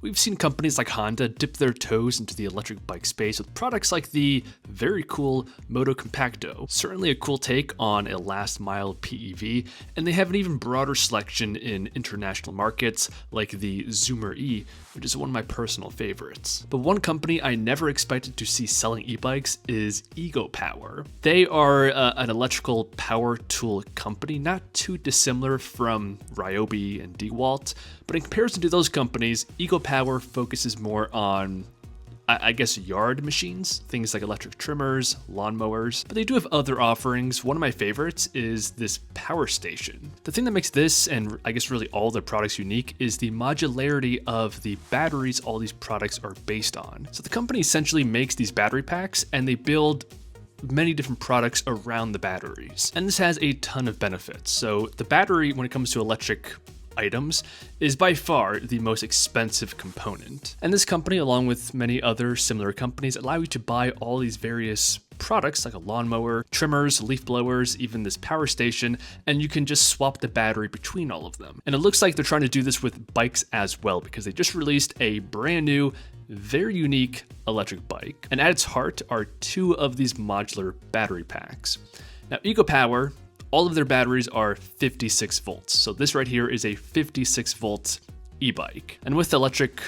We've seen companies like Honda dip their toes into the electric bike space with products like the very cool Moto Compacto, certainly a cool take on a last mile PEV, and they have an even broader selection in international markets like the Zoomer E, which is one of my personal favorites. But one company I never expected to see selling e-bikes is EgoPower. They are an electrical power tool company, not too dissimilar from Ryobi and DeWalt, but in comparison to those companies, EgoPower focuses more on, I guess, yard machines, things like electric trimmers, lawnmowers, but they do have other offerings. One of my favorites is this power station. The thing that makes this, and I guess really all their products, unique is the modularity of the batteries all these products are based on. So the company essentially makes these battery packs and they build many different products around the batteries. And this has a ton of benefits. So the battery, when it comes to electric items, is by far the most expensive component. And this company, along with many other similar companies, allow you to buy all these various products like a lawnmower, trimmers, leaf blowers, even this power station, and you can just swap the battery between all of them. And it looks like they're trying to do this with bikes as well, because they just released a brand new, very unique electric bike. And at its heart are two of these modular battery packs. Now, EgoPower, all of their batteries are 56 volts. So this right here is a 56 volt e-bike. And with electric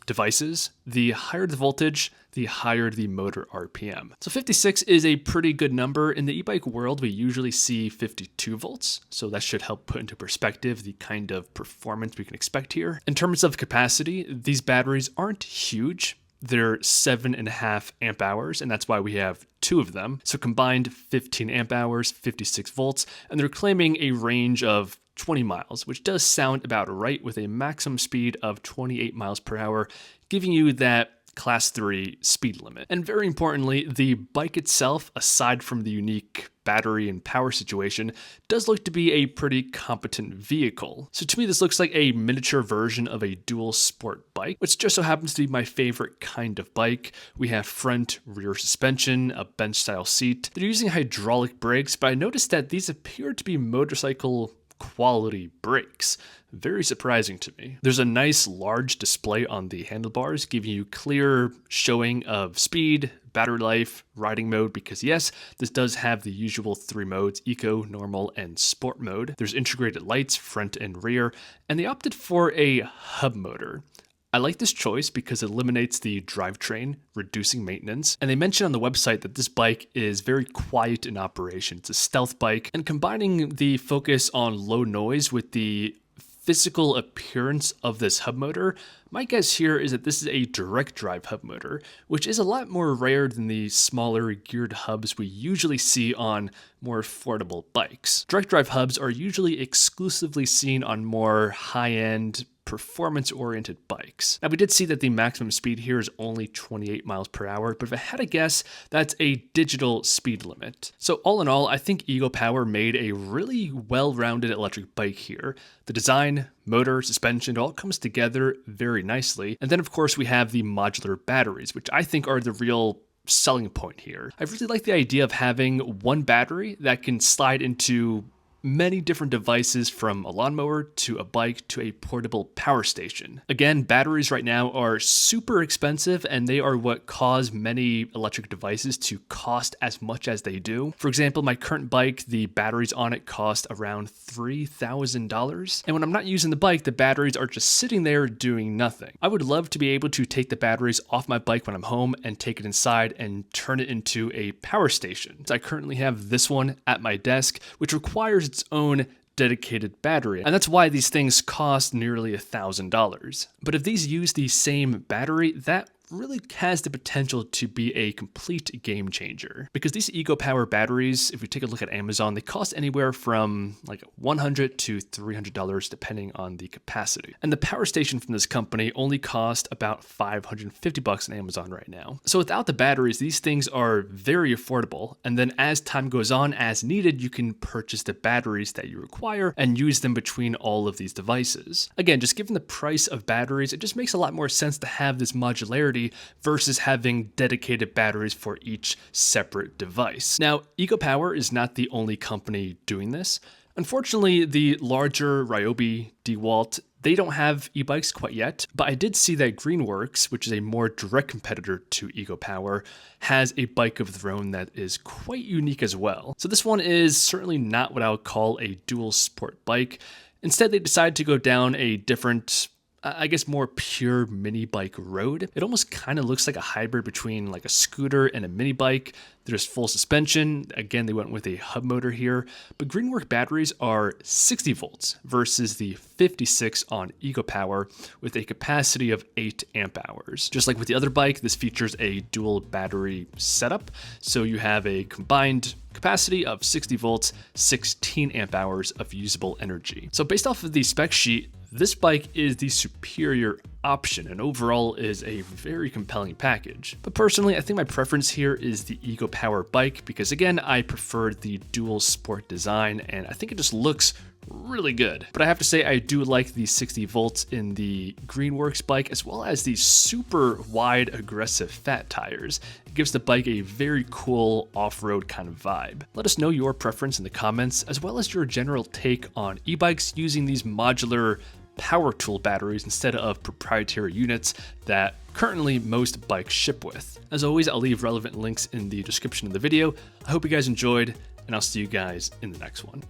devices, the higher the voltage, the higher the motor RPM. So 56 is a pretty good number. In the e-bike world, we usually see 52 volts. So that should help put into perspective the kind of performance we can expect here. In terms of capacity, these batteries aren't huge. They're 7.5 amp hours, and that's why we have two of them. So combined 15 amp hours, 56 volts, and they're claiming a range of 20 miles, which does sound about right with a maximum speed of 28 miles per hour, giving you that Class 3 speed limit. And very importantly, the bike itself, aside from the unique battery and power situation, does look to be a pretty competent vehicle. So to me, this looks like a miniature version of a dual sport bike, which just so happens to be my favorite kind of bike. We have front rear suspension, a bench style seat. They're using hydraulic brakes, but I noticed that these appear to be motorcycle quality brakes. Very surprising to me. There's a nice large display on the handlebars, giving you clear showing of speed, battery life, riding mode, because yes, this does have the usual three modes: eco, normal, and sport mode. There's integrated lights, front and rear, and they opted for a hub motor. I like this choice because it eliminates the drivetrain, reducing maintenance. And they mention on the website that this bike is very quiet in operation. It's a stealth bike, and combining the focus on low noise with the physical appearance of this hub motor, my guess here is that this is a direct drive hub motor, which is a lot more rare than the smaller geared hubs we usually see on more affordable bikes. Direct drive hubs are usually exclusively seen on more high-end, performance-oriented bikes. Now, we did see that the maximum speed here is only 28 miles per hour, but if I had to guess, that's a digital speed limit. So all in all, I think EgoPower made a really well-rounded electric bike here. The design, motor, suspension, it all comes together very nicely. And then of course we have the modular batteries, which I think are the real selling point here. I really like the idea of having one battery that can slide into many different devices, from a lawnmower to a bike to a portable power station. Again, batteries right now are super expensive, and they are what cause many electric devices to cost as much as they do. For example, my current bike, the batteries on it cost around $3,000. And when I'm not using the bike, the batteries are just sitting there doing nothing. I would love to be able to take the batteries off my bike when I'm home and take it inside and turn it into a power station. So I currently have this one at my desk, which requires its own dedicated battery, and that's why these things cost nearly $1,000. But if these use the same battery, that really has the potential to be a complete game changer, because these EgoPower batteries, if we take a look at Amazon, they cost anywhere from like $100 to $300 depending on the capacity. And the power station from this company only cost about $550 on Amazon right now. So without the batteries, these things are very affordable. And then as time goes on, as needed, you can purchase the batteries that you require and use them between all of these devices. Again, just given the price of batteries, it just makes a lot more sense to have this modularity versus having dedicated batteries for each separate device. Now, EgoPower is not the only company doing this. Unfortunately, the larger Ryobi, DeWalt, They don't have e-bikes quite yet, but I did see that Greenworks, which is a more direct competitor to EcoPower, has a bike of their own that is quite unique as well. So this one is certainly not what I would call a dual sport bike. Instead, they decided to go down a different, I guess, more pure mini bike road. It almost kind of looks like a hybrid between like a scooter and a mini bike. There's full suspension. Again, they went with a hub motor here, but Greenwork batteries are 60 volts versus the 56 on EcoPower with a capacity of 8 amp hours. Just like with the other bike, this features a dual battery setup. So you have a combined capacity of 60 volts, 16 amp hours of usable energy. So based off of the spec sheet, this bike is the superior option and overall is a very compelling package. But personally, I think my preference here is the EcoPower bike because again, I prefer the dual sport design and I think it just looks really good. But I have to say I do like the 60 volts in the Greenworks bike as well as the super wide aggressive fat tires. It gives the bike a very cool off-road kind of vibe. Let us know your preference in the comments as well as your general take on e-bikes using these modular power tool batteries instead of proprietary units that currently most bikes ship with. As always, I'll leave relevant links in the description of the video. I hope you guys enjoyed and I'll see you guys in the next one.